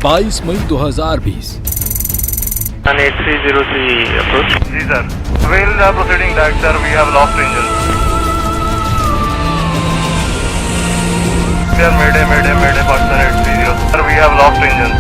22 May 2020। 8303 approach. Ji sir. While proceeding back sir, we have lost engine. Sir, mayday, Pakistan 830. Sir, we have lost engine.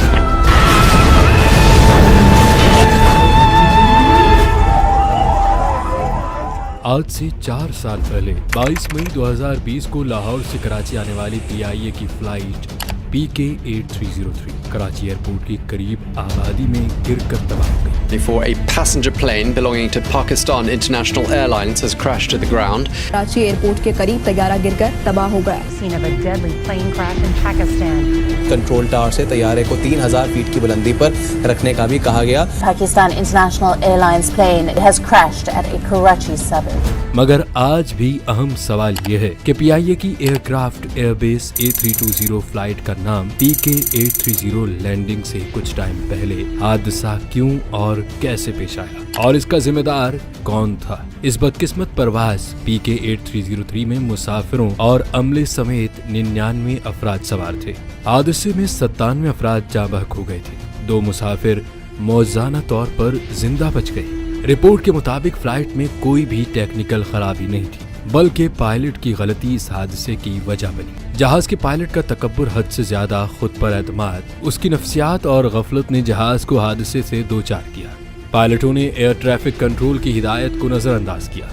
आज से 4 साल पहले 22 मई 2020 को लाहौर से कराची आने वाली PIA की फ्लाइट PK 8303 कराची एयरपोर्ट के करीब आबादी में गिरकर तबाह हो गई। Before a passenger plane belonging to Pakistan International Airlines has crashed to the ground. Karachi airport के करीब तैयारा गिरकर तबाह हो गया। Scene of a deadly plane crash in Pakistan. Control tower से तैयारे को 3000 फीट की बुलंदी पर रखने का भी कहा गया। Pakistan International Airlines plane has crashed at a Karachi suburb. मगर आज भी अहम सवाल यह है कि PIA की एयरक्राफ्ट एयरबेस A320 फ्लाइट का नाम PK 830 लैंडिंग से कुछ टाइम पहले हादसा क्यों और कैसे पेश आया और इसका जिम्मेदार कौन था। इस बदकिस्मत परवाज PK 8303 में मुसाफिरों और अमले समेत 99 अफराद सवार थे। हादसे में 97 अफराद जाँ बहक हो गए थे। 2 मुसाफिर मौजाना तौर पर जिंदा बच गए। रिपोर्ट के मुताबिक फ्लाइट में कोई भी टेक्निकल खराबी नहीं थी, बल्कि पायलट की गलती इस हादसे की वजह बनी। जहाज के पायलट का तकब्बुर, हद से ज्यादा खुद पर एतमाद, उसकी नफ्सियात और गफलत ने जहाज को हादसे से दो चार किया। पायलटों ने एयर ट्रैफिक कंट्रोल की हिदायत को नजरअंदाज किया,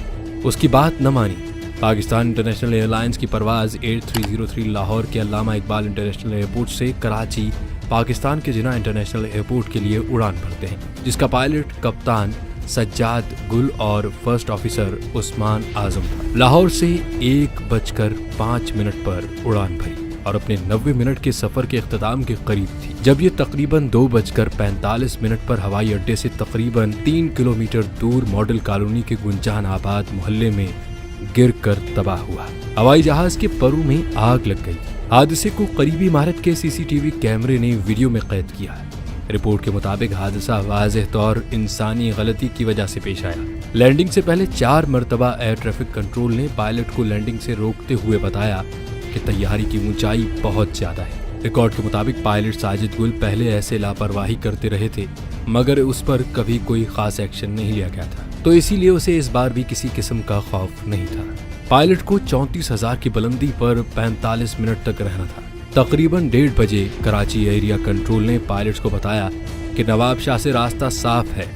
उसकी बात न मानी। पाकिस्तान इंटरनेशनल एयरलाइंस की परवाज 8303 लाहौर के अल्लामा इकबाल इंटरनेशनल एयरपोर्ट से कराची पाकिस्तान के जिना इंटरनेशनल एयरपोर्ट के लिए उड़ान भरते हैं, जिसका पायलट कप्तान सज्जाद गुल और फर्स्ट ऑफिसर उस्मान आजम था। लाहौर से 1:05 पर उड़ान भरी और अपने 90 मिनट के सफर के इख्तिताम के करीब थी, जब ये तकरीबन 2:45 पर हवाई अड्डे से तकरीबन 3 किलोमीटर दूर मॉडल कॉलोनी के गुंजान आबाद मोहल्ले में गिर कर तबाह हुआ। हवाई जहाज के परू में आग लग गई। हादसे को करीबी इमारत के CCTV कैमरे ने वीडियो में कैद किया है। रिपोर्ट के मुताबिक हादसा वाज़ेह तौर इंसानी गलती की वजह से पेश आया। लैंडिंग से पहले 4 मरतबा एयर ट्रैफिक कंट्रोल ने पायलट को लैंडिंग से रोकते हुए बताया कि तैयारी की ऊंचाई बहुत ज्यादा है। रिकॉर्ड के मुताबिक पायलट साजिद गुल पहले ऐसे लापरवाही करते रहे थे, मगर उस पर कभी कोई खास एक्शन नहीं लिया गया था, तो इसीलिए उसे इस बार भी किसी किस्म का खौफ नहीं था। पायलट को 34,000 की बुलंदी पर 45 मिनट तक रहना था। तकरीबन 1:30 बजे कराची एरिया कंट्रोल ने पायलट्स को बताया कि नवाब शाह से रास्ता साफ है,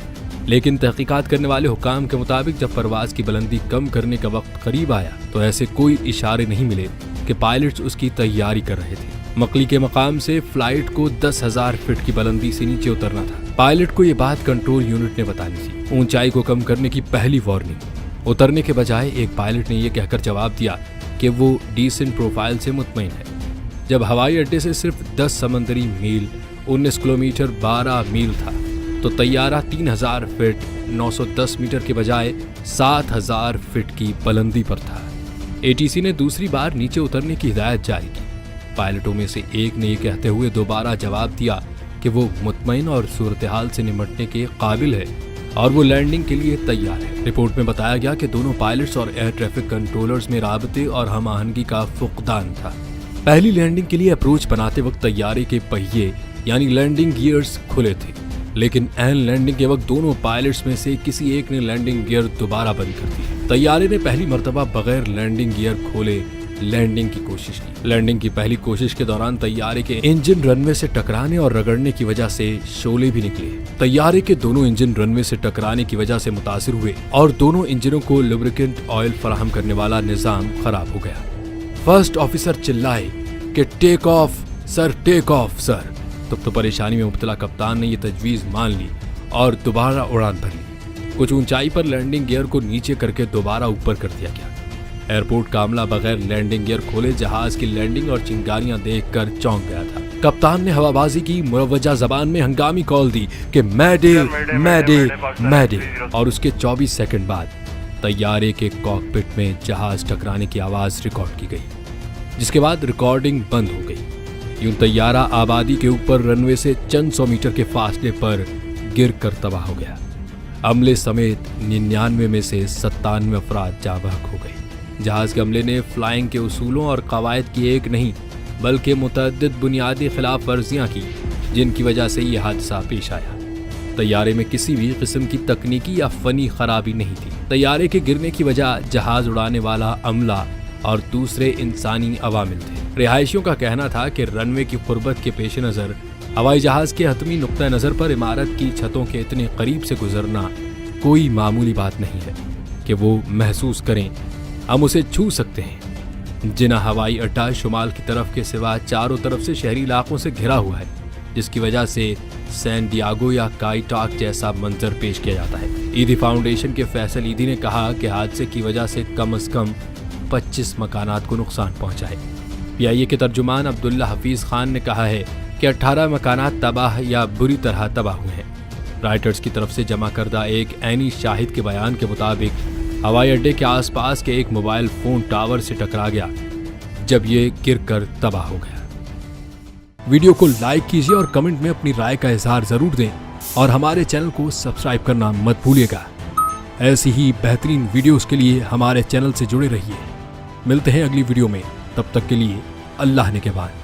लेकिन तहकीकात करने वाले हुकाम के मुताबिक जब परवाज की बुलंदी कम करने का वक्त करीब आया तो ऐसे कोई इशारे नहीं मिले कि पायलट्स उसकी तैयारी कर रहे थे। मकली के मकाम से फ्लाइट को 10,000 फीट की बुलंदी से नीचे उतरना था। पायलट को ये बात कंट्रोल यूनिट ने बतानी थी। ऊंचाई को कम करने की पहली वार्निंग। उतरने के बजाय एक पायलट ने यह कहकर जवाब दिया कि वो डिसेंट प्रोफाइल से मुतमईन है। जब हवाई अड्डे से सिर्फ 10 समंदरी मील 19 किलोमीटर 12 मील था, तो तैयारा 3000 फीट 910 मीटर के बजाय 7000 फीट की बुलंदी पर था। ATC ने दूसरी बार नीचे उतरने की हिदायत जारी की। पायलटों में से एक ने यह कहते हुए दोबारा जवाब दिया कि वो मुतमईन और सूरत हाल से निपटने के काबिल है और वो लैंडिंग के लिए तैयार है। रिपोर्ट में बताया गया कि दोनों पायलट्स और एयर ट्रैफिक कंट्रोलर्स में राबते और हम आहंगी का फुकदान था। पहली लैंडिंग के लिए अप्रोच बनाते वक्त तैयारे के पहिए यानी लैंडिंग गियर्स खुले थे, लेकिन एन लैंडिंग के वक्त दोनों पायलट्स में से किसी एक ने लैंडिंग गियर दोबारा बंद कर दिए। तैयारे ने पहली मर्तबा बगैर लैंडिंग गियर खोले लैंडिंग की कोशिश की। लैंडिंग की पहली कोशिश के दौरान तैयारे के इंजन रनवे से टकराने और रगड़ने की वजह से शोले भी निकले। तैयारे के दोनों इंजन रनवे से टकराने की वजह से मुतासिर हुए और दोनों इंजनों को लुब्रिकेंट ऑयल फराहम करने वाला निजाम खराब हो गया। फर्स्ट ऑफिसर चिल्लाए कि take off sir, take off sir. तो परेशानी में मुब्तला कप्तान ने यह तजवीज़ मान ली और दोबारा उड़ान भर ली। कुछ ऊंचाई पर लैंडिंग गियर को नीचे करके दोबारा ऊपर कर दिया गया। एयरपोर्ट का अमला बगैर लैंडिंग गियर खोले जहाज की लैंडिंग और चिंगारियां देखकर चौंक गया था। कप्तान ने हवाबाजी की मुरवजा जबान में हंगामी कॉल दी कि मैडे मैडे मैडे, और उसके 24 सेकंड बाद तैयारे के कॉकपिट में जहाज टकराने की आवाज रिकॉर्ड की गई, जिसके बाद रिकॉर्डिंग बंद हो गई। यूं तैयारा आबादी के ऊपर रनवे से चंद 100 मीटर के फासले पर गिर कर तबाह हो गया। अमले समेत 99 में से 97 अफराद जाँ बहक हो गए। जहाज के अमले ने फ्लाइंग के उसूलों और कवायद की एक नहीं बल्कि मुतअद्दिद बुनियादी खिलाफ वर्जियाँ की। जिनकी वजह से ये हादसा पेश आया। तैयारे में किसी भी किस्म की तकनीकी या फनी खराबी नहीं थी। तैयारे के गिरने की वजह जहाज उड़ाने वाला अमला और दूसरे इंसानी अवामिल थे। रिहायशियों का कहना था कि रनवे की कुर्बत के पेश नज़र हवाई जहाज के हतमी नुक्ता नज़र पर इमारत की छतों के इतने करीब से गुजरना कोई मामूली बात नहीं है कि वो महसूस करें हम उसे छू सकते हैं। जिना हवाई अड्डा शुमाल की तरफ के सिवा चारों तरफ से शहरी इलाकों से घिरा हुआ है, जिसकी वजह से सैन डियागो या काई टाक जैसा मंजर पेश किया जाता है। ईदी फाउंडेशन के फैसल ईदी ने कहा कि हादसे की वजह से कम से कम 25 मकानात को नुकसान पहुंचा है। PIA के तर्जुमान अब्दुल्ला हफीज खान ने कहा है कि 18 मकानात तबाह या बुरी तरह तबाह हुए हैं। राइटर्स की तरफ से जमा करदा एक ऐनी शाहिद के बयान के मुताबिक हवाई अड्डे के आसपास के एक मोबाइल फोन टावर से टकरा गया जब ये गिरकर तबाह हो गया। वीडियो को लाइक कीजिए और कमेंट में अपनी राय का इजहार जरूर दें और हमारे चैनल को सब्सक्राइब करना मत भूलिएगा। ऐसी ही बेहतरीन वीडियोस के लिए हमारे चैनल से जुड़े रहिए। मिलते हैं अगली वीडियो में, तब तक के लिए अल्लाह ने के बाद।